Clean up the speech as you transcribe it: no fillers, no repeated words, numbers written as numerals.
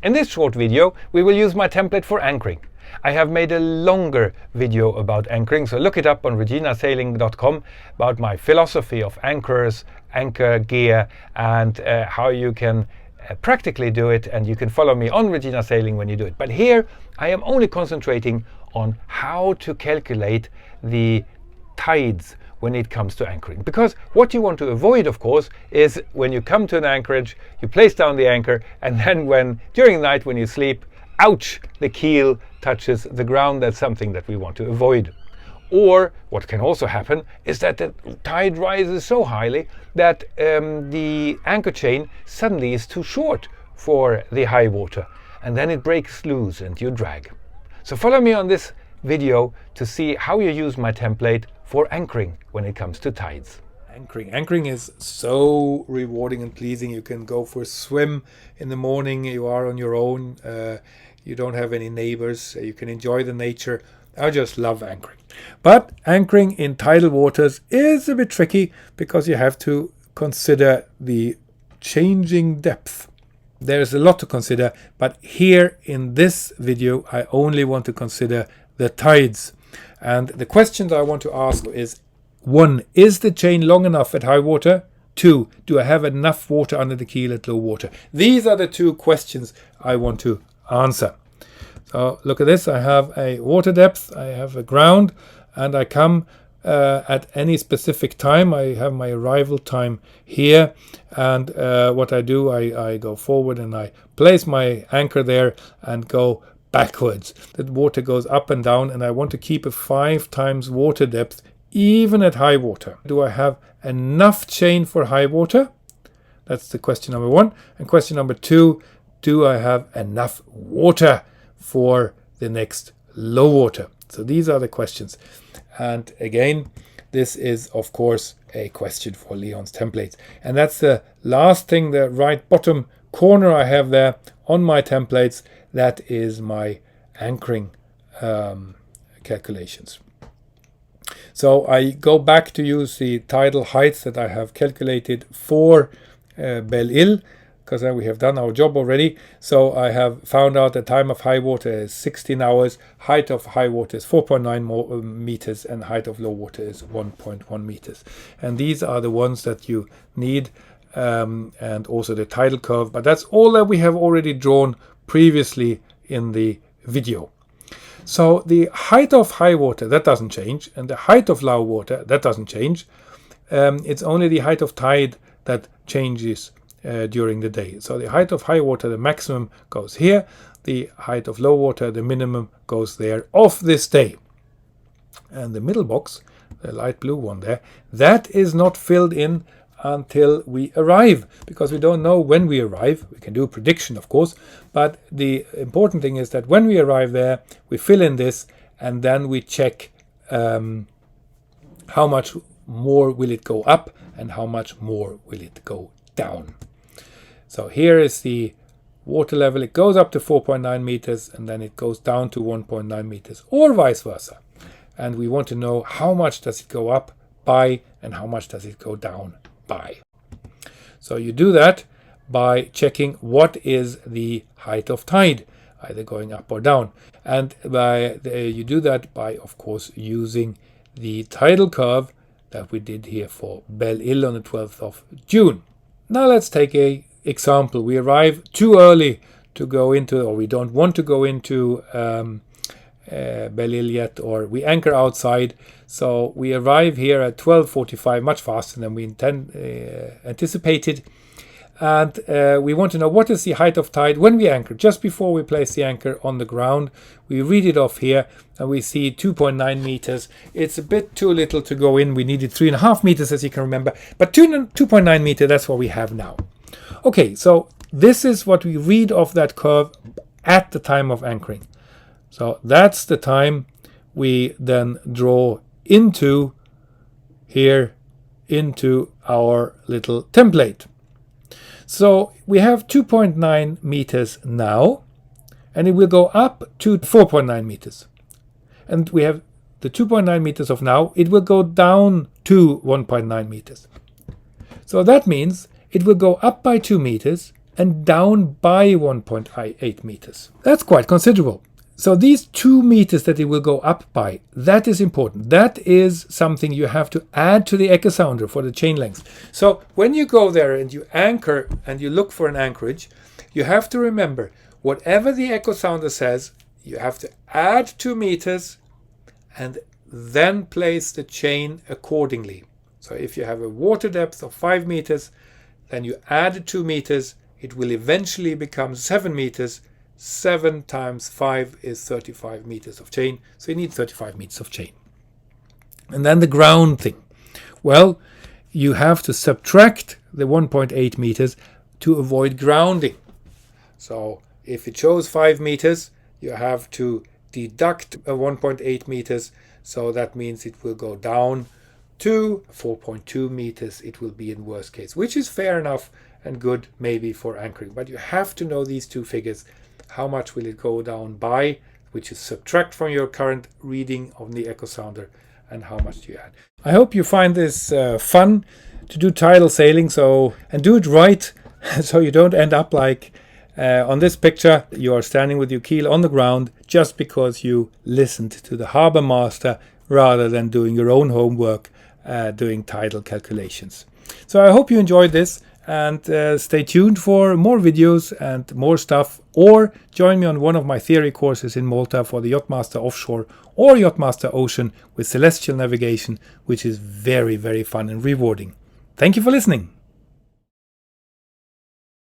In this short video, we will use my template for anchoring. I have made a longer video about anchoring, so look it up on reginasailing.com about my philosophy of anchors, anchor gear, and how you can practically do it, and you can follow me on Reginasailing when you do it. But here I am only concentrating on how to calculate the tides when it comes to anchoring. Because what you want to avoid, of course, is when you come to an anchorage, you place down the anchor, and then during the night when you sleep, ouch, the keel touches the ground. That's something that we want to avoid. Or what can also happen is that the tide rises so highly that the anchor chain suddenly is too short for the high water, and then it breaks loose and you drag. So follow me on this video to see how you use my template for anchoring when it comes to tides. Anchoring is so rewarding and pleasing. You can go for a swim in the morning. You are on your own. You don't have any neighbors. You can enjoy the nature. I just love anchoring. But anchoring in tidal waters is a bit tricky because you have to consider the changing depth. There's a lot to consider, but here in this video I only want to consider the tides. And the questions I want to ask is: 1. Is the chain long enough at high water? 2. Do I have enough water under the keel at low water? These are the two questions I want to answer. So look at this. I have a water depth, I have a ground, and I come at any specific time. I have my arrival time here, and what I do, I go forward and I place my anchor there and go backwards. The water goes up and down, and I want to keep a 5 times water depth even at high water. Do I have enough chain for high water? That's the question number 1. And question number 2, do I have enough water for the next low water? So these are the questions. And again, this is of course a question for Leon's templates. And that's the last thing, the right bottom corner I have there on my templates. That is my anchoring calculations. So I go back to use the tidal heights that I have calculated for Belle-Île, because we have done our job already. So I have found out the time of high water is 16 hours, height of high water is 4.9 meters, and height of low water is 1.1 meters. And these are the ones that you need, and also the tidal curve. But that's all that we have already drawn previously in the video. So the height of high water, that doesn't change, and the height of low water, that doesn't change. It's only the height of tide that changes during the day. So the height of high water, the maximum goes here. The height of low water, the minimum goes there of this day. And the middle box, the light blue one there, that is not filled in until we arrive, because we don't know when we arrive. We can do a prediction, of course, but the important thing is that when we arrive there, we fill in this, and then we check how much more will it go up and how much more will it go down. So here is the water level. It goes up to 4.9 meters and then it goes down to 1.9 meters, or vice versa. And we want to know how much does it go up by and how much does it go down by. So you do that by checking what is the height of tide, either going up or down. And you do that by, of course, using the tidal curve that we did here for Belle-Île on the 12th of June. Now let's take a example. We arrive too early to go into, or we don't want to go into Belle-Île yet, or we anchor outside. So we arrive here at 12:45, much faster than we anticipated. And we want to know what is the height of tide when we anchor. Just before we place the anchor on the ground, we read it off here and we see 2.9 meters. It's a bit too little to go in. We needed 3.5 meters, as you can remember. But 2.9 meters, that's what we have now. Okay, so this is what we read off that curve at the time of anchoring. So that's the time we then draw into here, into our little template. So we have 2.9 meters now, and it will go up to 4.9 meters. And we have the 2.9 meters of now, it will go down to 1.9 meters. So that means it will go up by 2 meters and down by 1.8 meters. That's quite considerable. So these 2 meters that it will go up by, that is important. That is something you have to add to the echo sounder for the chain length. So when you go there and you anchor and you look for an anchorage, you have to remember whatever the echo sounder says, you have to add 2 meters and then place the chain accordingly. So if you have a water depth of 5 meters, then you add 2 meters, it will eventually become 7 meters. 7 times 5 is 35 meters of chain, so you need 35 meters of chain. And then the ground thing. Well, you have to subtract the 1.8 meters to avoid grounding. So if it shows 5 meters, you have to deduct 1.8 meters, so that means it will go down to 4.2 meters. It will be in worst case, which is fair enough and good maybe for anchoring. But you have to know these two figures. How much will it go down by, which is subtract from your current reading of the echo sounder, and how much do you add. I hope you find this fun to do tidal sailing, and do it right, so you don't end up like on this picture. You are standing with your keel on the ground just because you listened to the harbor master rather than doing your own homework, doing tidal calculations. So I hope you enjoyed this. And stay tuned for more videos and more stuff, or join me on one of my theory courses in Malta for the Yachtmaster Offshore or Yachtmaster Ocean with celestial navigation, which is very, very fun and rewarding. Thank you for listening.